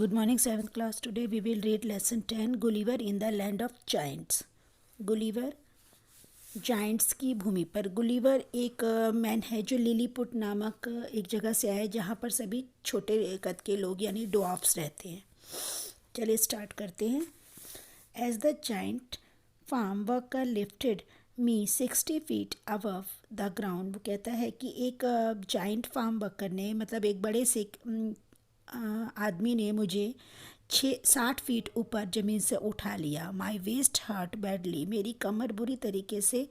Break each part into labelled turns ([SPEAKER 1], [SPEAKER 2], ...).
[SPEAKER 1] Good morning, 7th class. Today we will read lesson 10, Gulliver in the Land of Giants. Gulliver Giants की भूमि पर। Gulliver एक man है जो Lilliput नामक एक जगह से आया है जहाँ पर सभी छोटे कद के लोग यानी डॉर्फ्स रहते हैं। चलिए स्टार्ट करते हैं। As the giant farm worker lifted me 60 feet above the ground. वो कहता है कि एक जाइंट फार्म वर्कर ने मतलब एक बड़े से आदमी ने मुझे 60 फीट ऊपर ज़मीन से उठा लिया। My waist hurt badly. मेरी कमर बुरी तरीके से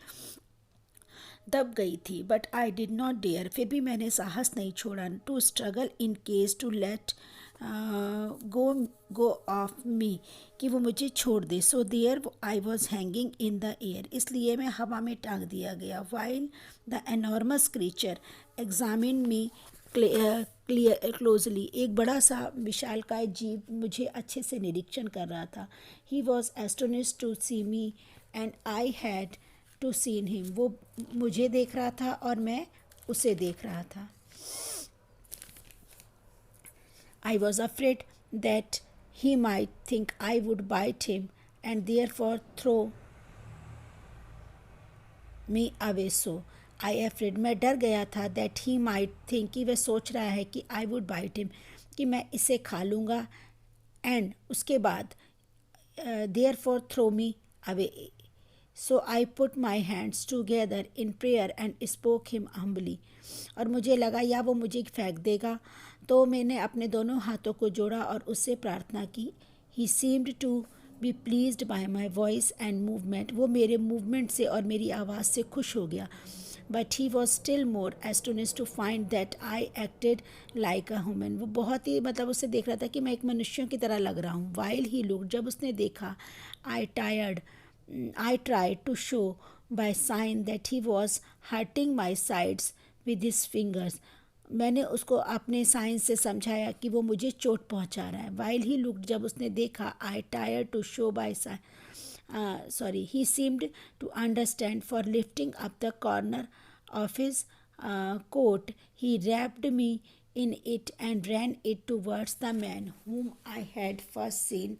[SPEAKER 1] दब गई थी। But I did not dare. फिर भी मैंने साहस नहीं छोड़ा। To struggle in case to let go of me, कि वो मुझे छोड़ दे। So there I was hanging in the air. इसलिए मैं हवा में टांग दिया गया। While the enormous creature examine me closely. एक बड़ा सा विशालकाय जीव मुझे अच्छे से निरीक्षण कर रहा था। He was astonished to see me and I had to seen him. वो मुझे देख रहा था और मैं उसे देख रहा था। I was afraid that he might think I would bite him and therefore throw me away. So I afraid, मैं डर गया था that he might think, कि वह सोच रहा है कि I would bite him, कि मैं इसे खा लूँगा, and उसके बाद therefore throw me away. So I put my hands together in prayer and spoke him humbly. और मुझे लगा या वो मुझे फेंक देगा, तो मैंने अपने दोनों हाथों को जोड़ा और उससे प्रार्थना की। He seemed to be pleased by my voice and movement. वो मेरे मूवमेंट से और मेरी आवाज़ से खुश हो गया। But he was still more astonished to find that I acted like a human. वो बहुत ही मतलब उसे देख रहा था कि मैं एक मनुष्यों की तरह लग रहा हूँ। While he looked, जब उसने देखा, I tried to show by sign that he was hurting my sides with his fingers. मैंने उसको अपने साइन से समझाया कि वो मुझे चोट पहुंचा रहा है। While he looked, जब उसने देखा, I tried to show by sign, he seemed to understand, for lifting up the corner of his coat, he wrapped me in it and ran it towards the man whom I had first seen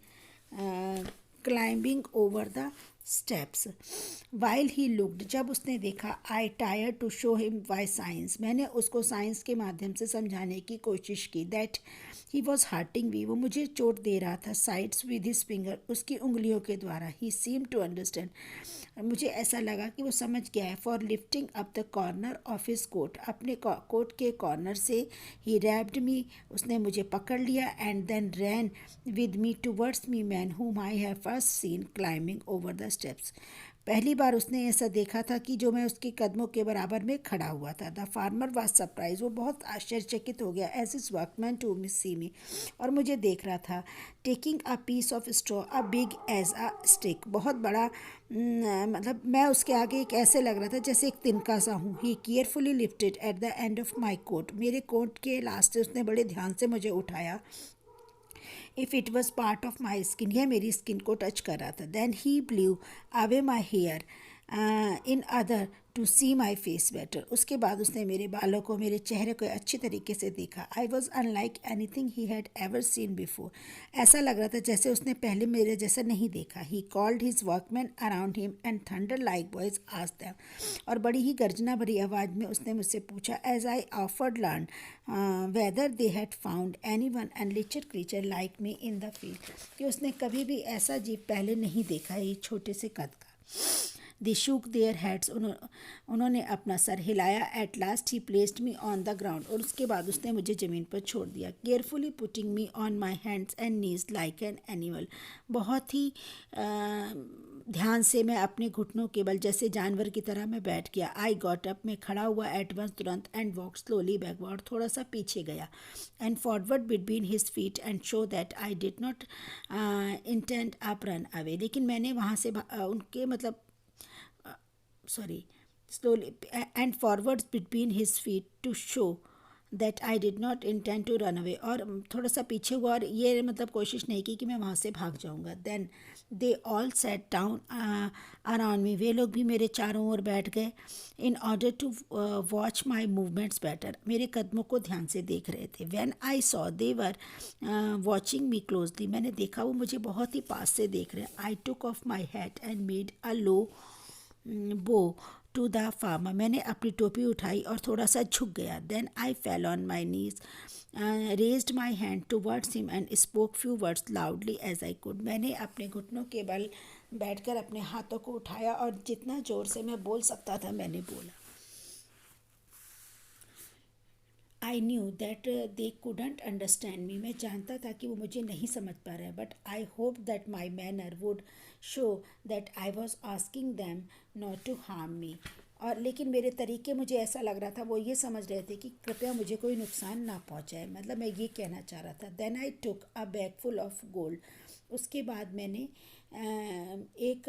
[SPEAKER 1] climbing over the steps. While he looked, जब उसने देखा, I tried to show him by signs, मैंने उसको science के माध्यम से समझाने की कोशिश की, that he was hurting me, वो मुझे चोट दे रहा था, sides with his finger, उसकी उंगलियों के द्वारा। He seemed to understand, मुझे ऐसा लगा कि वो समझ गया है। For lifting up the corner of his coat, अपने कोट के कॉर्नर से, he wrapped me, उसने मुझे पकड़ लिया, and then ran with me towards me man whom I have first seen climbing over the steps. पहली बार उसने ऐसा देखा था कि जो मैं उसके कदमों के बराबर में खड़ा हुआ था। द फार्मर वाज सरप्राइज, वो बहुत आश्चर्यचकित हो गया। As is workman to see me, और मुझे देख रहा था। Taking a piece of straw a big as a stick, बहुत बड़ा मतलब मैं उसके आगे एक ऐसे लग रहा था जैसे एक तिनका सा हूँ। He carefully lifted at the end of my coat, मेरे कोट के लास्ट से उसने बड़े ध्यान से मुझे उठाया। If it was part of my skin, यह मेरी स्किन को टच कर रहा था। Then he blew away my hair in order to see my face better, उसके बाद उसने मेरे बालों को, मेरे चेहरे को अच्छी तरीके से देखा। I was unlike any thing he had ever seen before, ऐसा लग रहा था जैसे उसने पहले मेरे जैसा नहीं देखा। He called his workman around him and thunder like voice asked them, और बड़ी ही गर्जना भरी आवाज़ में उसने मुझसे पूछा। As I afterward learn whether they had found any one unlike creature like me in the field, कि उसने कभी भी ऐसा जीव पहले नहीं देखा है, ये छोटे से कद का। दे शूक देयर हेड्स, उन्होंने अपना सर हिलाया। Eight last he placed me on the ground, और उसके बाद उसने मुझे ज़मीन पर छोड़ दिया। Carefully putting me on my hands and knees like an animal, बहुत ही ध्यान से मैं अपने घुटनों के बल जैसे जानवर की तरह मैं बैठ गया। आई गॉट अप, मैं खड़ा हुआ एट वंस तुरंत, एंड वॉक स्लोली बैकवर्ड, थोड़ा सा पीछे गया, and forward between his feet and show that I did not intend up run away, लेकिन मैंने वहाँ से उनके मतलब slowly and forwards between his feet to show that I did not intend to run away, और थोड़ा सा पीछे हुआ और ये मतलब कोशिश नहीं की कि मैं वहाँ से भाग जाऊँगा। Then they all sat down around me, वे लोग भी मेरे चारों ओर बैठ गए। In order to watch my movements better, मेरे कदमों को ध्यान से देख रहे थे। When I saw they were watching me closely, मैंने देखा वो मुझे बहुत ही पास से देख रहे हैं। I took off my hat and made a low bow to the farmer, मैंने अपनी टोपी उठाई और थोड़ा सा झुक गया। Then I fell on my knees, raised my hand towards him and spoke few words loudly as I could, मैंने अपने घुटनों के बल बैठकर अपने हाथों को उठाया और जितना ज़ोर से मैं बोल सकता था मैंने बोला। I knew that they couldn't understand me, मैं जानता था कि वो मुझे नहीं समझ पा रहे हैं। But I hope that my manner would show that I was asking them not to harm me, और लेकिन मेरे तरीके, मुझे ऐसा लग रहा था वो ये समझ रहे थे कि कृपया मुझे कोई नुकसान ना पहुंचाए, मतलब मैं ये कहना चाह रहा था। Then I took a bag full of gold, उसके बाद मैंने एक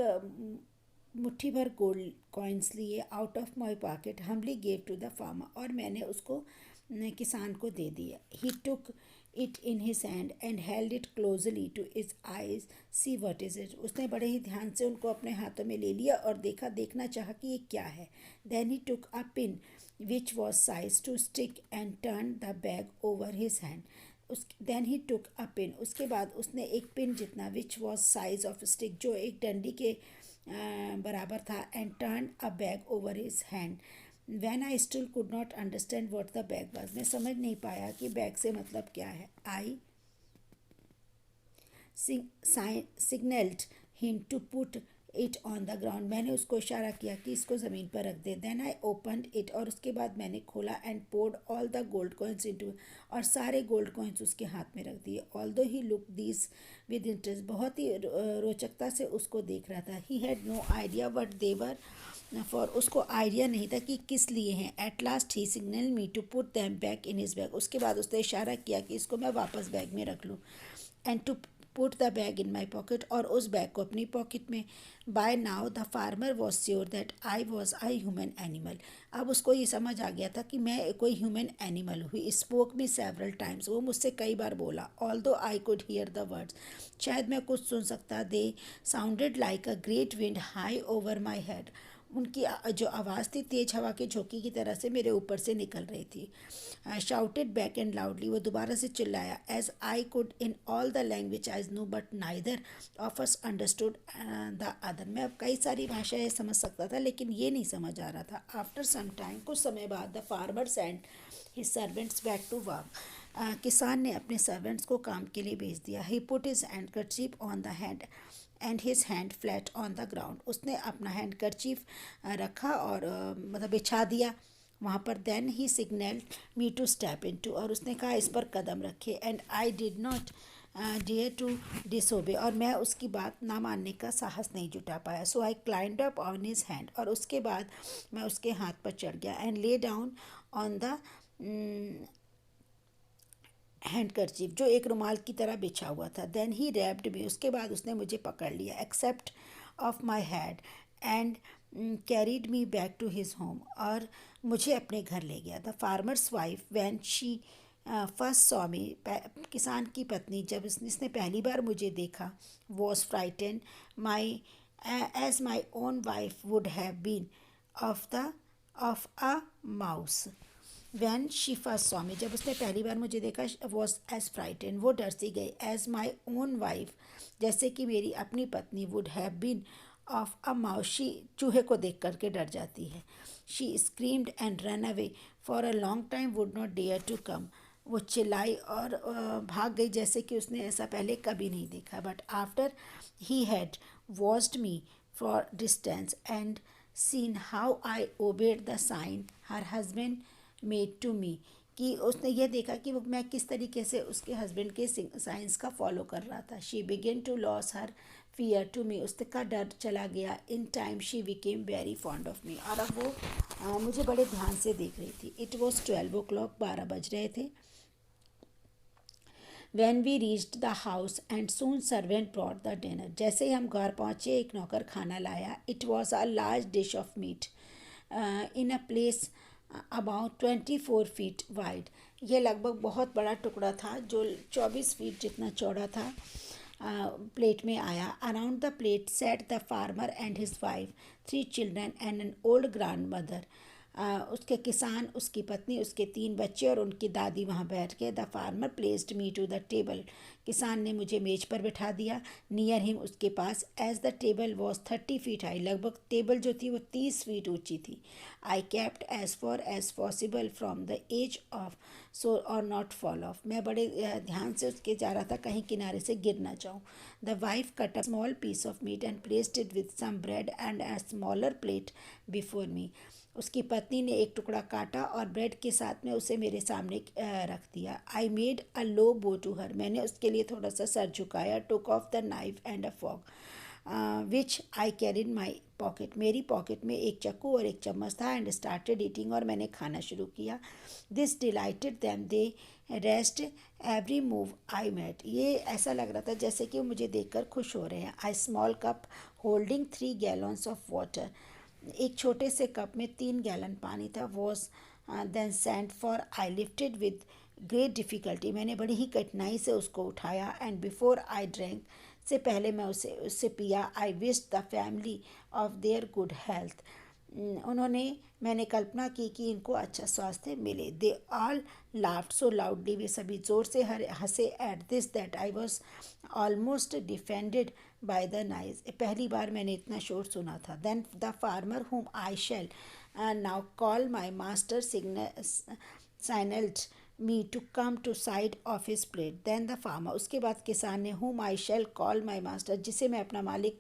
[SPEAKER 1] मुट्ठी भर गोल्ड कॉइन्स लिए out of my pocket, humbly gave to the farmer, और मैंने उसको किसान को दे दिया। He took it in his hand and held it closely to his eyes, see what is it, उसने बड़े ही ध्यान से उनको अपने हाथों में ले लिया और देखना चाहा कि ये क्या है। Then he took a pin which was size to stick and turn the bag over his hand, उस then he took a pin, उसके बाद उसने एक पिन जितना, which was size of stick, जो एक डंडी के बराबर था, and turn a bag over his hand. When I still could not understand what the bag was, मैं समझ नहीं पाया कि बैग से मतलब क्या है। आई signaled him to put it on the ground, मैंने उसको इशारा किया कि इसको ज़मीन पर रख दे। देन आई ओपनड इट, और उसके बाद मैंने खोला, and poured all the gold coins into, और सारे गोल्ड कॉइन्स उसके हाथ में रख दिए। Although he look these with interest, बहुत ही रोचकता से उसको देख रहा था। He had no idea what they were for, उसको आइडिया नहीं था कि किस लिए हैं। At last he signal me to put them back in his bag, उसके बाद उसने इशारा किया कि इसको मैं वापस बैग में रख लूँ, and to put the bag in my pocket, और उस बैग को अपनी पॉकेट में। By now the farmer was sure that I was I human animal, अब उसको ये समझ आ गया था कि मैं कोई ह्यूमन एनिमल हुई। स्पोक मी सेवरल टाइम्स, वो मुझसे कई बार बोला। Although I could hear the words, शायद मैं कुछ सुन सकता। They sounded like a great wind high over my head, उनकी जो आवाज़ थी तेज हवा के झोंके की तरह से मेरे ऊपर से निकल रही थी। शाउटेड बैक एंड लाउडली, वो दोबारा से चिल्लाया। As I could in all the language I know but neither of us understood the other, मैं अब कई सारी भाषाएं समझ सकता था लेकिन ये नहीं समझ आ रहा था। आफ्टर सम टाइम, कुछ समय बाद, the farmer send his servants back to work, किसान ने अपने सर्वेंट्स को काम के लिए भेज दिया। He put his handkerchief on the hand and his hand flat on the ground, उसने अपना हैंड करचीफ रखा और मतलब बिछा दिया वहाँ पर। Then he signal me to step in to, और उसने कहा इस पर कदम रखे। And I did not dare to disobey, और मैं उसकी बात ना मानने का साहस नहीं जुटा पाया। So I climb up on his hand, और उसके बाद मैं उसके हाथ पर चढ़ गया। And lay down on the handkerchief, जो एक रुमाल की तरह बिछा हुआ था। देन ही रैप्ड मी, उसके बाद उसने मुझे पकड़ लिया, except of my head, and carried me back to his home, और मुझे अपने घर ले गया। The farmer's wife when she first saw me, किसान की पत्नी जब इसने पहली बार मुझे देखा, was frighten my as my own wife would have been of a mouse. When she first saw me, जब उसने पहली बार मुझे देखा, वॉज एज फ्राइटन, वो डर सी गई। एज माई ओन वाइफ, जैसे कि मेरी अपनी पत्नी, would have been of a mouse, she चूहे को देख करके डर जाती है। She screamed and run away for a long time, would not dare to come, वो चिल्लाई और भाग गई जैसे कि उसने ऐसा पहले कभी नहीं देखा। But after he had watched me for distance and seen how I obeyed the sign her husband made to me, कि उसने यह देखा कि वो मैं किस तरीके से उसके हस्बैंड के साइंस का फॉलो कर रहा था। She began to lose her fear to me, उसका डर चला गया। In time she became very fond of me, और अब वो मुझे बड़े ध्यान से देख रही थी। इट वॉज 12 o'clock, 12 बज रहे थे। When we reached the house and soon servant brought the dinner, जैसे ही हम घर पहुँचे एक नौकर खाना लाया। It was a large dish of meat in a place about 24 feet wide, यह लगभग बहुत बड़ा टुकड़ा था जो 24 फीट जितना चौड़ा था। प्लेट में आया. Around the plate sat the farmer and his wife, 3 children and an old grandmother. उसके किसान, उसकी पत्नी, उसके 3 बच्चे और उनकी दादी वहाँ बैठ के. The farmer placed me to the table. किसान ने मुझे मेज पर बिठा दिया. नियर हिम, उसके पास. As the table was 30 feet high. लगभग टेबल जो थी वो 30 फीट ऊंची थी. I kept as far as possible from the edge of so और नॉट फॉल ऑफ. मैं बड़े ध्यान से उसके जा रहा था कहीं किनारे से गिर ना जाऊँ. The wife cut a small piece of meat and placed it with some bread and a smaller plate before me. उसकी पत्नी ने एक टुकड़ा काटा और ब्रेड के साथ में उसे मेरे सामने रख दिया. I made a low bow to her. मैंने उसके लिए थोड़ा सा सर झुकाया. Took off the knife and a fork which I carry in my pocket. मेरी पॉकेट में एक चाकू और एक चम्मच था. And started eating. और मैंने खाना शुरू किया. This delighted them. They rest every move I made. ये ऐसा लग रहा था जैसे कि वो मुझे देखकर खुश हो रहे हैं. I small cup holding 3 gallons of water. एक छोटे से कप में 3 गैलन पानी था. Was then sent for. I lifted with great difficulty. मैंने बड़ी ही कठिनाई से उसको उठाया. And before I drank. से पहले मैं उससे पिया. I wish the family of their good health. मैंने कल्पना की कि इनको अच्छा स्वास्थ्य मिले. They all laughed so loudly. वे सभी ज़ोर से हंसे. At this that I was almost defended by the noise. पहली बार मैंने इतना शोर सुना था. देन द फार्मर हुम I shall now call my master signaled me to come to side of his plate. Then the farmer. उसके बाद किसान ने whom I shall call my master, जिसे मैं अपना मालिक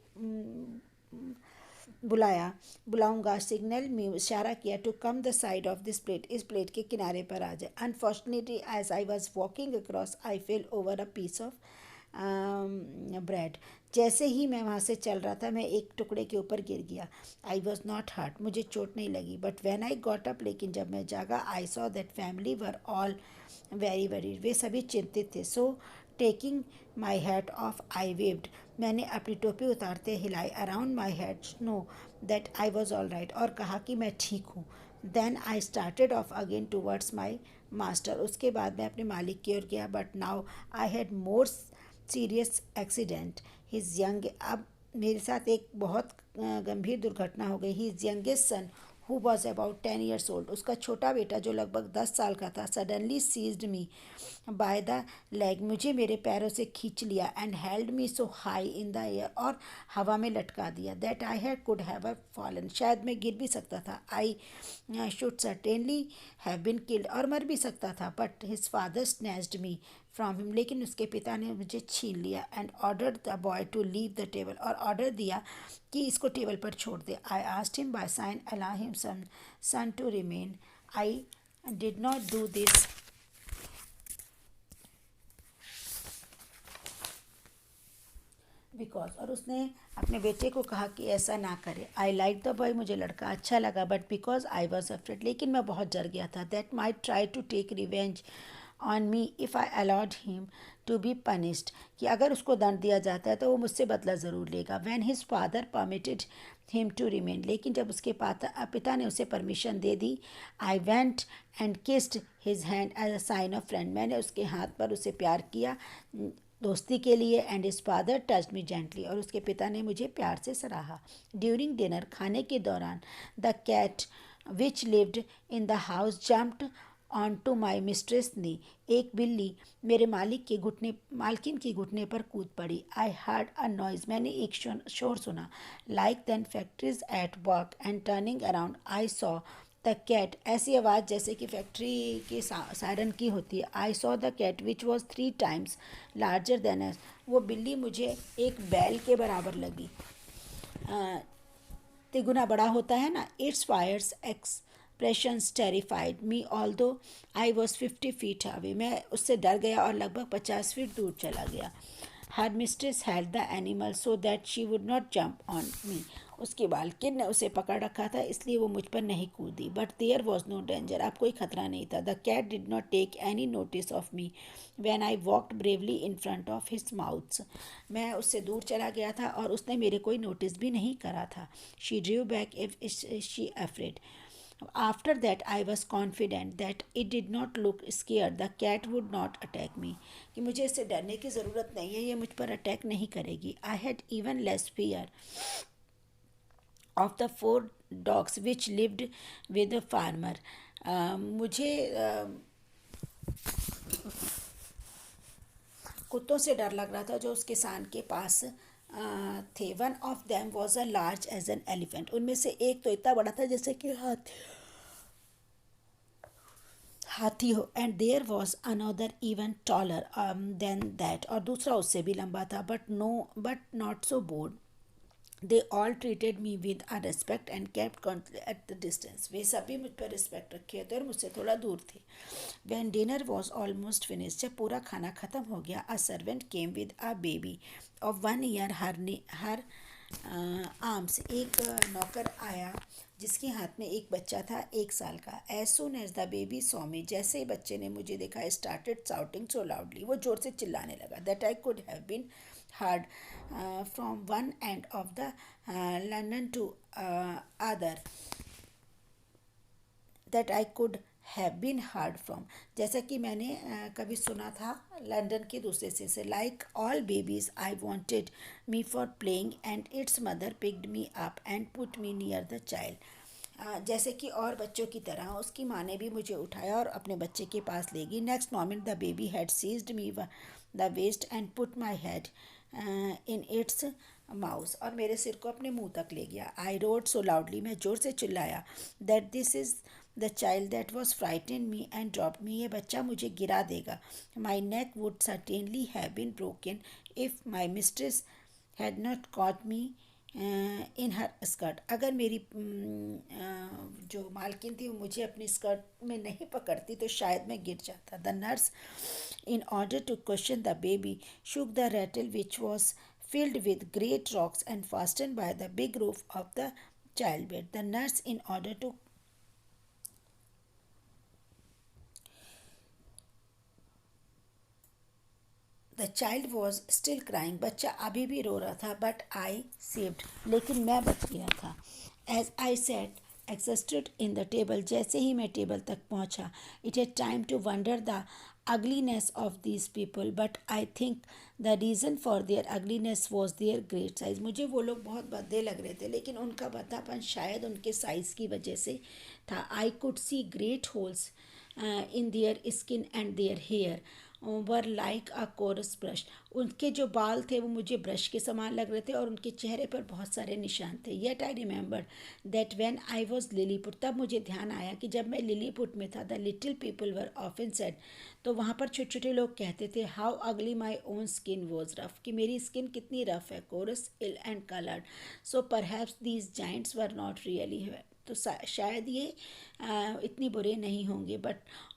[SPEAKER 1] बुलाऊंगा. सिग्नल में इशारा किया. To come the side of this plate. इस प्लेट के किनारे पर आ जाए. Unfortunately as I was walking across I fell over a piece of bread. जैसे ही मैं वहाँ से चल रहा था मैं एक टुकड़े के ऊपर गिर गया. I was not hurt. मुझे चोट नहीं लगी. But when I got up. लेकिन जब मैं जागा I saw that family were all very worried. वे सभी चिंतित थे. So taking my hat off I waved. मैंने अपनी टोपी उतारते हिलाई. Around my head know that I was all right. और कहा कि मैं ठीक हूँ. Then I started off again towards my master. उसके बाद मैं अपने मालिक की ओर गया. But now I had more serious accident. His young. अब मेरे साथ एक बहुत गंभीर दुर्घटना हो गई. His youngest son who was about 10 years old. उसका छोटा बेटा जो लगभग 10 साल का था. Suddenly seized me by the leg. मुझे मेरे पैरों से खींच लिया. And held me so high in the air. और हवा में लटका दिया. That I had could have fallen. शायद मैं गिर भी सकता था. I should certainly have been killed. और मर भी सकता था. But his father snatched me from him. लेकिन उसके पिता ने मुझे छीन लिया. And ordered the boy to leave the table. और ऑर्डर दिया कि इसको टेबल पर छोड़ दे. I asked him by sign allow him son to remain. I did not do this because. और उसने अपने बेटे को कहा कि ऐसा ना करे. I like the boy. मुझे लड़का अच्छा लगा. But because I was afraid. लेकिन मैं बहुत डर गया था. That might try to take revenge on me if I allowed him to be punished. कि अगर उसको दंड दिया जाता है तो वो मुझसे बदला ज़रूर लेगा. When his father permitted him to remain. लेकिन जब उसके पिता ने उसे परमिशन दे दी. I went and kissed his hand as a sign of friend. मैंने उसके हाथ पर उसे प्यार किया दोस्ती के लिए. And his father touched me gently. और उसके पिता ने मुझे प्यार से सराहा. During dinner. खाने के दौरान. The cat which lived in the house jumped on to my mistress knee. एक बिल्ली मेरे मालकिन की घुटने पर कूद पड़ी. I heard a noise. मैंने एक शोर सुना. Like then factories at work. And turning around I saw the cat. ऐसी आवाज़ जैसे कि फैक्ट्री के सायरन की होती है. I saw the cat which was 3 times larger than us. वो बिल्ली मुझे एक बैल के बराबर लगी. तिगुना बड़ा होता है ना. Its fierce expressions terrified me although I was 50 feet away. मैं उससे डर गया और लगभग 50 फीट दूर चला गया. Her mistress had the animal so that she would not jump on me. उसकी मालकिन ने उसे पकड़ रखा था इसलिए वो मुझ पर नहीं कूदी. But there was no danger. अब कोई खतरा नहीं था. The cat did not take any notice of me when I walked bravely in front of his mouths. मैं उससे दूर चला गया था और उसने मेरे कोई नोटिस भी नहीं करा था. She Drew back if she afraid. After that, I was confident that it did not look scared. The cat would not attack me. कि मुझे इससे डरने की ज़रूरत नहीं है, ये मुझ पर अटैक नहीं करेगी. I had even less fear of the four dogs which lived with the farmer. मुझे कुत्तों से डर लग रहा था जो उस किसान के पास थे. One of them was a large as an elephant. उनमें से एक तो इतना बड़ा था जैसे कि हाथी हो. And there was another even taller than that. और दूसरा उससे भी लंबा था, but not so broad. They all treated me with a respect and kept at the distance. वे सभी मुझ पर रिस्पेक्ट रखे थे और मुझसे थोड़ा दूर थे. When dinner was almost finish. जब पूरा खाना ख़त्म हो गया, a servant came with a baby of 1 year her arms. एक नौकर आया जिसके हाथ में एक बच्चा था 1 साल का. As soon as the baby saw me. जैसे ही बच्चे ने मुझे देखा, स्टार्टेड साउटिंग सो लाउडली. वो जोर से चिल्लाने लगा. That I could have been heard from one end of the London to other. That I could have been heard from. जैसा कि मैंने कभी सुना था लंदन के दूसरे हिस्से से. Like all babies, I wanted me for playing and its mother picked me up and put me near the child. जैसे कि और बच्चों की तरह उसकी माँ ने भी मुझे उठाया और अपने बच्चे के पास ले गई. Next moment the baby had seized me the waist and put my head in its mouth. और मेरे सिर को अपने मुंह तक ले गया. I roared so loudly. मैं ज़ोर से चिल्लाया. That this is the child that was frighten me and drop me. ये बच्चा मुझे गिरा देगा. My neck would certainly have been broken if my mistress had not caught me in her skirt. अगर मेरी जो मालकिन थी वो मुझे अपनी स्कर्ट में नहीं पकड़ती तो शायद मैं गिर जाता. The nurse, in order to question the baby, shook the rattle which was filled with great rocks and fastened by the big roof of the childbed. The nurse, in order to the child was still crying. बच्चा अभी भी रो रहा था. But I saved. लेकिन मैं बच गया था. As I set exhausted in the table. जैसे ही मैं टेबल तक पहुंचा, it had time to wonder the ugliness of these people, but I think the reason for their ugliness was their great size. मुझे वो लोग बहुत भद्दे लग रहे थे, लेकिन उनका भद्दापन शायद उनके साइज़ की वजह से था. I could see great holes in their skin and their hair were like a coarse brush. उनके जो बाल थे वो मुझे ब्रश के समान लग रहे थे और उनके चेहरे पर बहुत सारे निशान थे. Yet I remember that when I was Lilliput. तब मुझे ध्यान आया कि जब मैं लिलीपुट में था, the little people were often said. तो वहाँ पर छोटे छोटे लोग कहते थे, how ugly my own skin was rough. कि मेरी स्किन कितनी रफ है. Coarse ill and coloured. So perhaps these giants were not really. तो शायद ये इतनी बुरे नहीं होंगे. But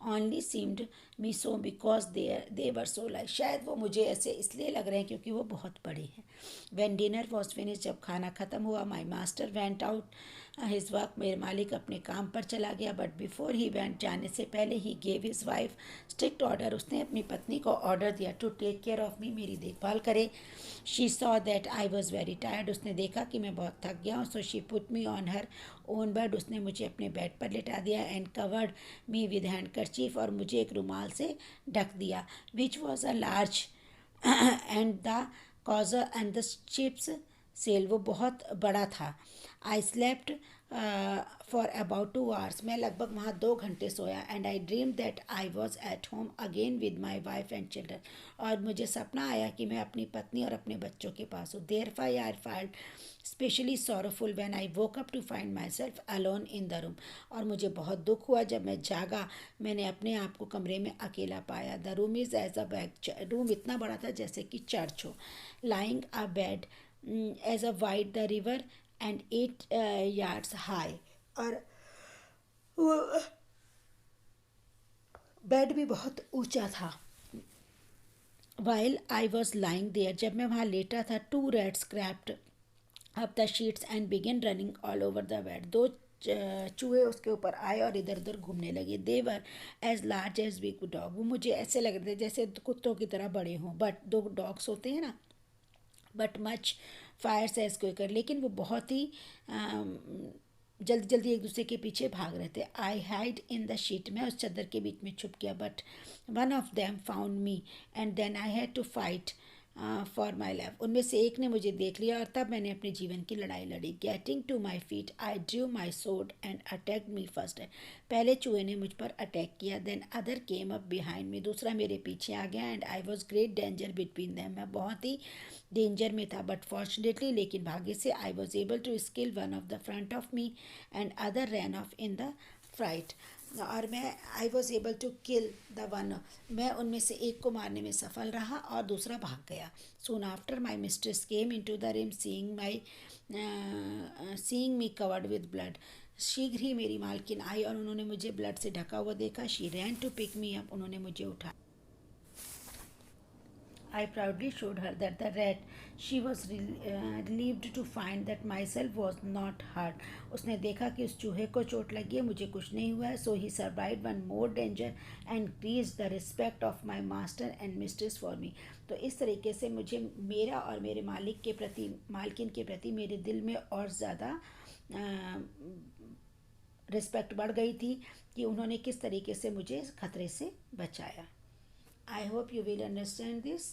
[SPEAKER 1] only seemed me so because they were so like. शायद वो मुझे ऐसे इसलिए लग रहे हैं क्योंकि वो बहुत बड़े हैं. When dinner was finish. जब खाना ख़त्म हुआ, my master went out his work. मेरे मालिक अपने काम पर चला गया. बट बिफोर ही वेंट, जाने से पहले ही gave his wife strict order. उसने अपनी पत्नी को ऑर्डर दिया to take care of me. मेरी देखभाल करे. She saw that I was very tired. उसने देखा कि मैं बहुत थक गया हूँ. So she put me on her own bed. उसने मुझे अपने बेड पर लिटा दिया. And covered me with handkerchief. और मुझे एक रुमाल से ढक दिया. Which was a large and the coarser and the chips sell. वो बहुत बड़ा था. I slept for about 2 hours. मैं लगभग वहाँ 2 घंटे सोया. And I dream that I was at home again with my wife and children. और मुझे सपना आया कि मैं अपनी पत्नी और अपने बच्चों के पास हूँ. Therefore I felt especially sorrowful when I woke up to find myself alone in the room. और मुझे बहुत दुख हुआ जब मैं जागा. मैंने अपने आप को कमरे में अकेला पाया. The room is as a big. Room इतना बड़ा था जैसे कि चर्च हो. Lying a bed as a wide the river and 8 yards high. और वो बेड भी बहुत ऊंचा था. While I was lying there. जब मैं वहाँ लेटा था, 2 rats scrapped up the sheets and began running all over the bed. 2 चूहे उसके ऊपर आए और इधर उधर घूमने लगे. They were as large as big dog. वो मुझे ऐसे लग रहे थे जैसे कुत्तों की तरह बड़े हों. बट 2 डॉग्स होते हैं ना. But much fire as quicker. लेकिन वो बहुत ही जल्दी जल्दी एक दूसरे के पीछे भाग रहे थे। I hide in the sheet, मैं उस चादर के बीच में छुप गया। But one of them found me and then I had to fight for my life. उनमें से एक ने मुझे देख लिया और तब मैंने अपने जीवन की लड़ाई लड़ी। Getting to my feet I drew my sword and attacked me first. पहले चूहे ने मुझ पर अटैक किया, then other came up behind me, दूसरा मेरे पीछे आ गया। And I was great danger between them, मैं बहुत ही डेंजर में था। बट फॉर्चुनेटली, लेकिन भाग्य से, I was able to skill one of the front of me and other ran off in the fright. और मैं I was able to kill the one, मैं उनमें से एक को मारने में सफल रहा और दूसरा भाग गया। Soon after my mistress came in to the room seeing me covered with blood. शीघ्र ही मेरी मालकिन आई और उन्होंने मुझे ब्लड से ढका हुआ देखा। She ran to pick me up, उन्होंने मुझे उठा। I proudly showed her that the rat, she was relieved to find that myself was not hurt. उसने देखा कि उस चूहे को चोट लगी है, मुझे कुछ नहीं हुआ है। So he survived one more danger and increased the respect of my master and mistress for me. तो इस तरीके से मुझे मेरा और मेरे मालिक के प्रति, मालकिन के प्रति मेरे दिल में और ज़्यादा रिस्पेक्ट बढ़ गई थी कि उन्होंने किस तरीके से मुझे खतरे से बचाया। I hope you will understand this.